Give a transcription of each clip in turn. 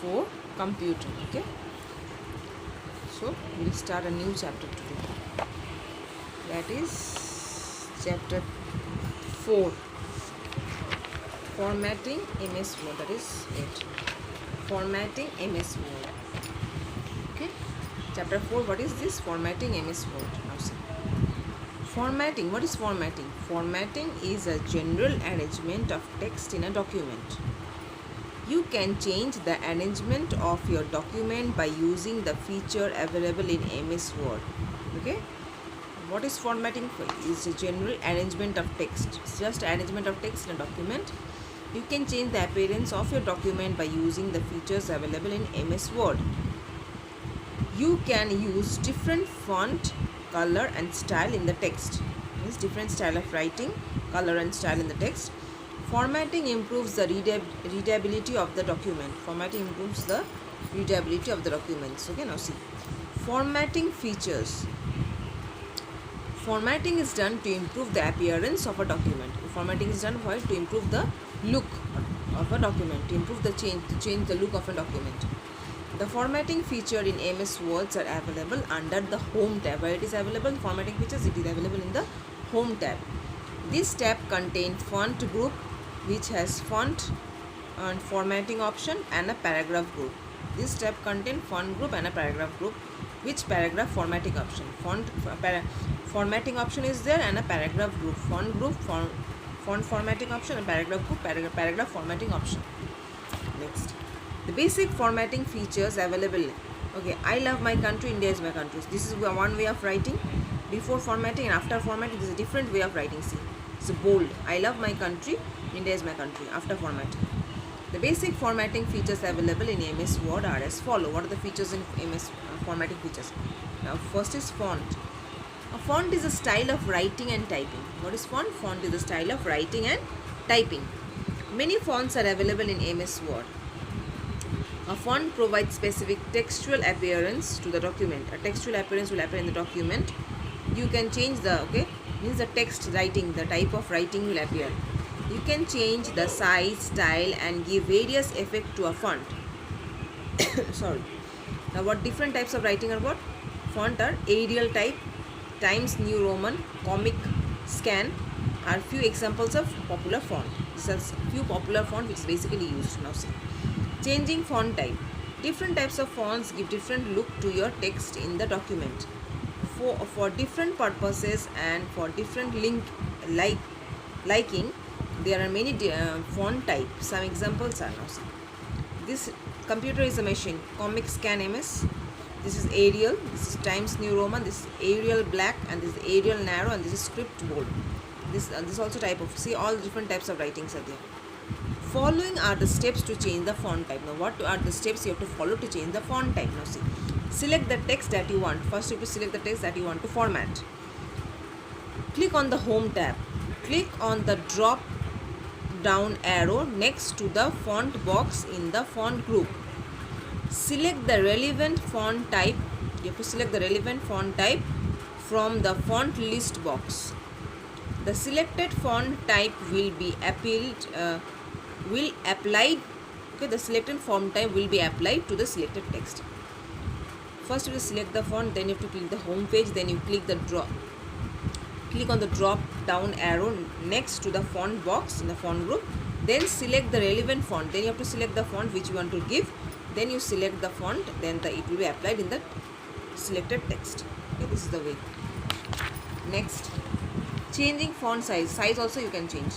4 computer. Okay, so we'll start a new chapter today, that is chapter 4, formatting MS Word. That is it, formatting MS Word. Okay, chapter 4, what is this? Formatting MS Word. Now see, formatting. What is formatting? Formatting is a general arrangement of text in a document. You can change the arrangement of your document by using the feature available in MS Word. Okay, what is formatting? Is a general arrangement of text. It's just arrangement of text in a document. You can change the appearance of your document by using the features available in MS Word. You can use different font, color and style in the text. Means different style of writing, color and style in the text. Formatting improves the readability of the document. Formatting improves the readability of the documents. Okay, now see, formatting features. Formatting is done to improve the appearance of a document. Formatting is done for to improve the look of a document, to improve the change the look of a document. The formatting feature in MS Words are available under the Home tab. Where it is available, formatting features, it is available in the Home tab. This tab contains font group, which has font and formatting option, and a paragraph group. This tab contains font group and a paragraph group. Which paragraph formatting option? Formatting option is there, and a paragraph group. Font group, font formatting option, and paragraph group, paragraph formatting option. Next, the basic formatting features available. Okay, I love my country, India is my country. This is one way of writing. Before formatting and after formatting, this is a different way of writing. See, it's bold. I love my country, India is my country. After formatting, the basic formatting features available in MS Word are as follow. What are the features in MS formatting features? Now, first is font. A font is a style of writing and typing. What is font? Font is a style of writing and typing. Many fonts are available in MS Word. A font provides specific textual appearance to the document. A textual appearance will appear in the document. You can change the, okay, means the text writing, the type of writing will appear. You can change the size, style and give various effect to a font. Sorry. Now what different types of writing are what? Font are Arial type, Times New Roman, Comic, Scan are few examples of popular font. These are few popular font which is basically used. Now see, changing font type. Different types of fonts give different look to your text in the document. For different purposes and for different liking, there are many font types. Some examples are now see. This computer is a machine. Comic Scan MS. This is Arial. This is Times New Roman. This is Arial Black, and this is Arial Narrow, and this is Script Bold. This also type of, see, all different types of writings are there. Following are the steps to change the font type. Now what are the steps you have to follow to change the font type? Now see, select the text that you want. First you have to select the text that you want to format. Click on the Home tab. Click on the drop down arrow next to the font box in the font group. Select the relevant font type. You have to select the relevant font type from the font list box. The selected font type will be applied. Okay, the selected font type will be applied to the selected text. First you will select the font, then you have to click the home page, then you click on the drop down arrow next to the font box in the font group, then select the relevant font, then you have to select the font which you want to give, then you select the font, then it will be applied in the selected text. Okay, this is the way. Next, changing font size also you can change.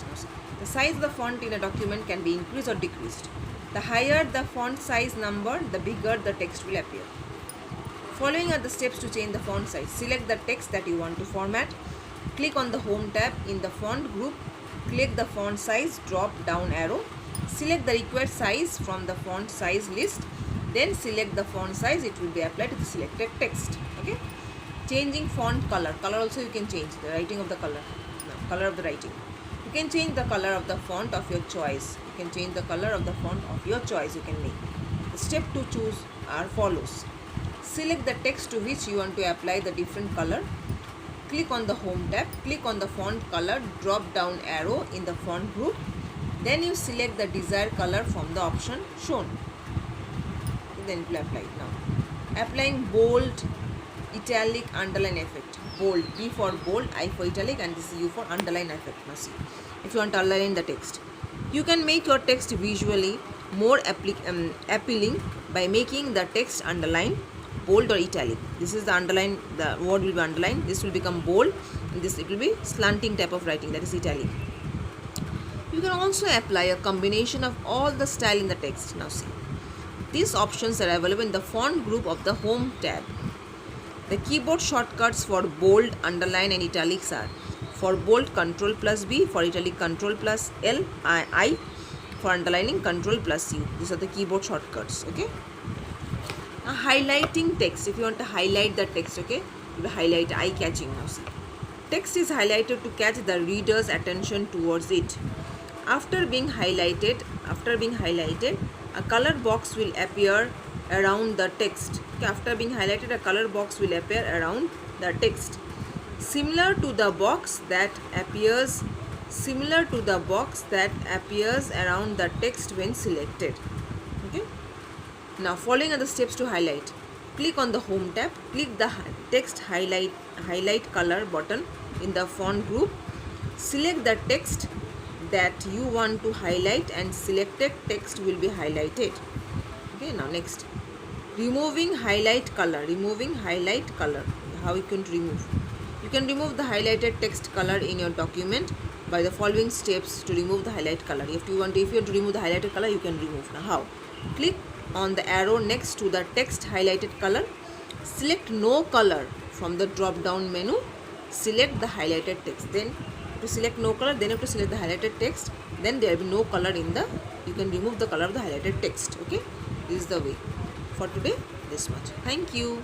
The size of the font in a document can be increased or decreased. The higher the font size number, the bigger the text will appear. Following are the steps to change the font size. Select the text that you want to format. Click on the Home tab in the font group. Click the font size drop down arrow. Select the required size from the font size list. Then select the font size. It will be applied to the selected text. Okay. Changing font color. Color also you can change the writing of the color. Color of the writing. You can change the color of the font of your choice. You can change the color of the font of your choice. You can make. The step to choose are follows. Select the text to which you want to apply the different color. Click on the Home tab. Click on the font color drop down arrow in the font group. Then you select the desired color from the option shown. then it will apply. Now applying bold, italic, underline effect. Bold, B for bold, I for italic, and this is U for underline effect. Now see, if you want to underline the text, you can make your text visually more appealing by making the text underline, bold or italic. This is the underline, the word will be underlined, this will become bold, and this it will be slanting type of writing, that is italic. You can also apply a combination of all the style in the text. Now see, these options are available in the font group of the home tab. The keyboard shortcuts for bold, underline and italics are: for bold Ctrl plus B, for italic Ctrl plus L, I, for underlining Ctrl plus U. These are the keyboard shortcuts. Okay. Now highlighting text. If you want to highlight the text, okay, you will highlight, eye catching. Now see, text is highlighted to catch the reader's attention towards it. After being highlighted, a color box will appear around the text. Okay, after being highlighted, a color box will appear around the text, similar to the box that appears around the text when selected. Okay. Now following are the steps to highlight. Click on the home tab, click the text highlight color button in the font group, select the text that you want to highlight and selected text will be highlighted. Okay, now next, removing highlight color. How you can remove? You can remove the highlighted text color in your document by the following steps to remove the highlight color. If you want to remove the highlighted color, you can remove. Now how? Click on the arrow next to the text highlighted color, select no color from the drop down menu, select the highlighted text. Then to select no color, then you have to select the highlighted text, then there will be no color in the, you can remove the color of the highlighted text. Okay, this is the way. For today, this much. Thank you.